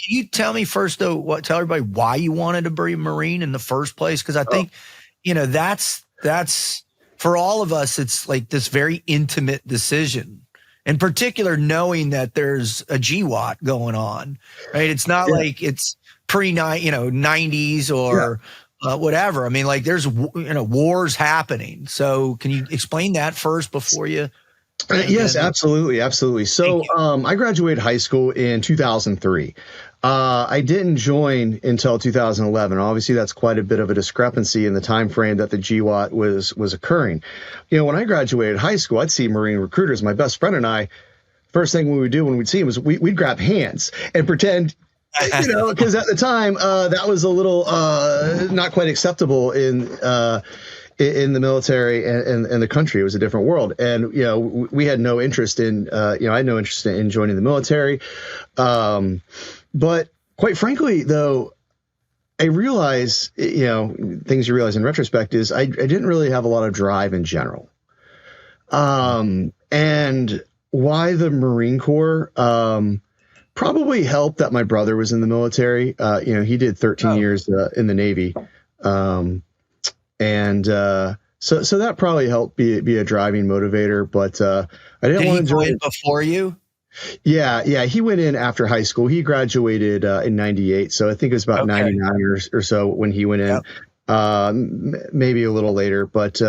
Can you tell me first though, tell everybody why you wanted to be a Marine in the first place? Cause I think, that's for all of us, it's like this very intimate decision. In particular, knowing that there's a GWAT going on, right? It's not like it's pre-90s or whatever. I mean, like there's, wars happening. So can you explain that first before you? Yes, absolutely. Absolutely. So I graduated high school in 2003. I didn't join until 2011. Obviously, that's quite a bit of a discrepancy in the time frame that the GWAT was occurring. When I graduated high school, I'd see Marine recruiters. My best friend and I, first thing we would do when we'd see him was we'd grab hands and pretend, because at the time that was a little not quite acceptable in the military and the country. It was a different world. And, we had no interest in, I had no interest in joining the military. But quite frankly, though, I realize, things you realize in retrospect is I didn't really have a lot of drive in general. And why the Marine Corps, probably helped that my brother was in the military. He did 13 years in the Navy. So that probably helped be a driving motivator, but I didn't want to join it before you. Yeah. He went in after high school. He graduated in 98. So I think it was about 99 or so when he went in, maybe a little later, but, he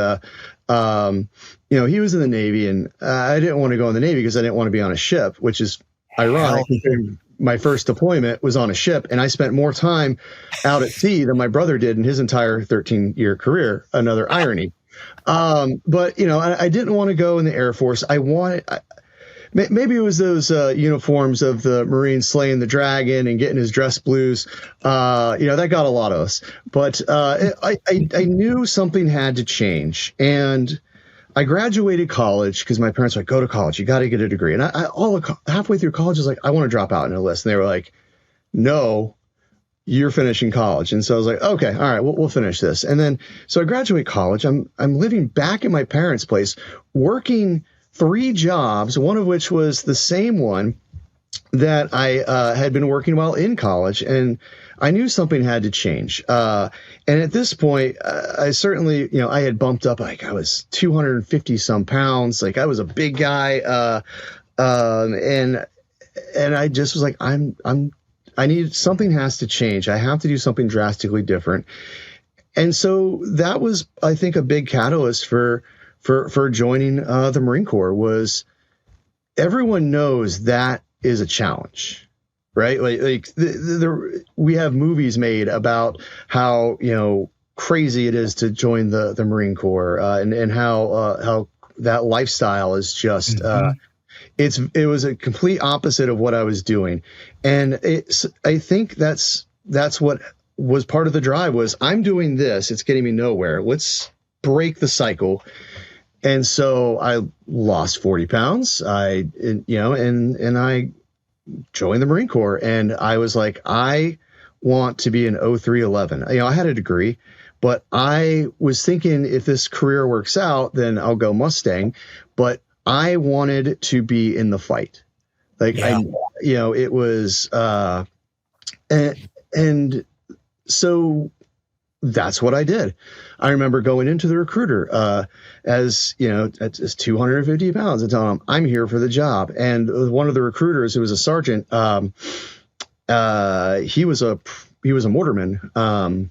was in the Navy, and I didn't want to go in the Navy because I didn't want to be on a ship, which is ironic. My first deployment was on a ship, and I spent more time out at sea than my brother did in his entire 13-year career. Another irony. But, I didn't want to go in the Air Force. Maybe it was those uniforms of the Marine slaying the dragon and getting his dress blues. That got a lot of us. But I knew something had to change. And I graduated college because my parents were like, go to college. You got to get a degree. And halfway through college, I was like, I want to drop out in a list. And they were like, no, you're finishing college. And so I was like, okay, all right, we'll finish this. And then, so I graduate college. I'm living back at my parents' place, working 3 jobs, one of which was the same one that I had been working while in college. And I knew something had to change. And at this point, I certainly, I had bumped up, like I was 250 some pounds. Like I was a big guy. And I just was like, I need, something has to change. I have to do something drastically different. And so that was, I think, a big catalyst for joining the Marine Corps. Was everyone knows that is a challenge. Right. Like we have movies made about how, crazy it is to join the Marine Corps, and how that lifestyle is just, it was a complete opposite of what I was doing. And I think that's what was part of the drive. Was I'm doing this, it's getting me nowhere. Let's break the cycle. And so I lost 40 pounds. I joined the Marine Corps, and I was like, I want to be an 0311. I had a degree, but I was thinking if this career works out, then I'll go Mustang. But I wanted to be in the fight. It was, and so that's what I did. I remember going into the recruiter, as 250 pounds and telling him I'm here for the job. And one of the recruiters, who was a sergeant, he was a mortarman.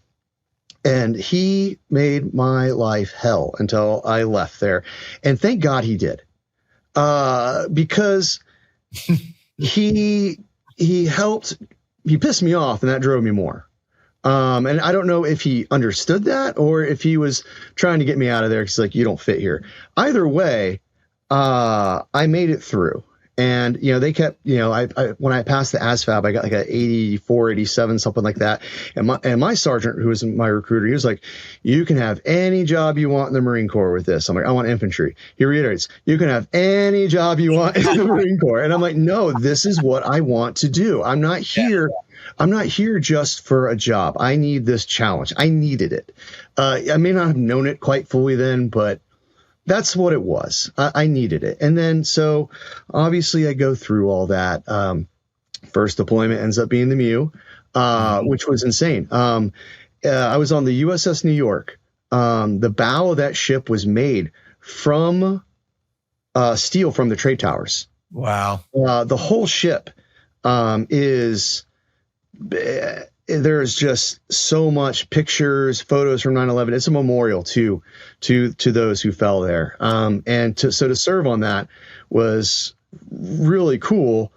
And he made my life hell until I left there. And thank God he did. Because he pissed me off, and that drove me more. And I don't know if he understood that or if he was trying to get me out of there because, like, you don't fit here. Either way, I made it through. And, they kept, when I passed the ASVAB, I got like an 84, 87, something like that. And my sergeant, who was my recruiter, he was like, you can have any job you want in the Marine Corps with this. I'm like, I want infantry. He reiterates, you can have any job you want in the Marine Corps. And I'm like, no, this is what I want to do. I'm not here. I'm not here just for a job. I need this challenge. I needed it. I may not have known it quite fully then, but that's what it was. I needed it. And then, so obviously I go through all that. First deployment ends up being the Mew, which was insane. I was on the USS New York. The bow of that ship was made from steel from the trade towers. Wow. The whole ship is, there's just so much pictures, photos from 9/11. It's a memorial to those who fell there. And to serve on that was really cool.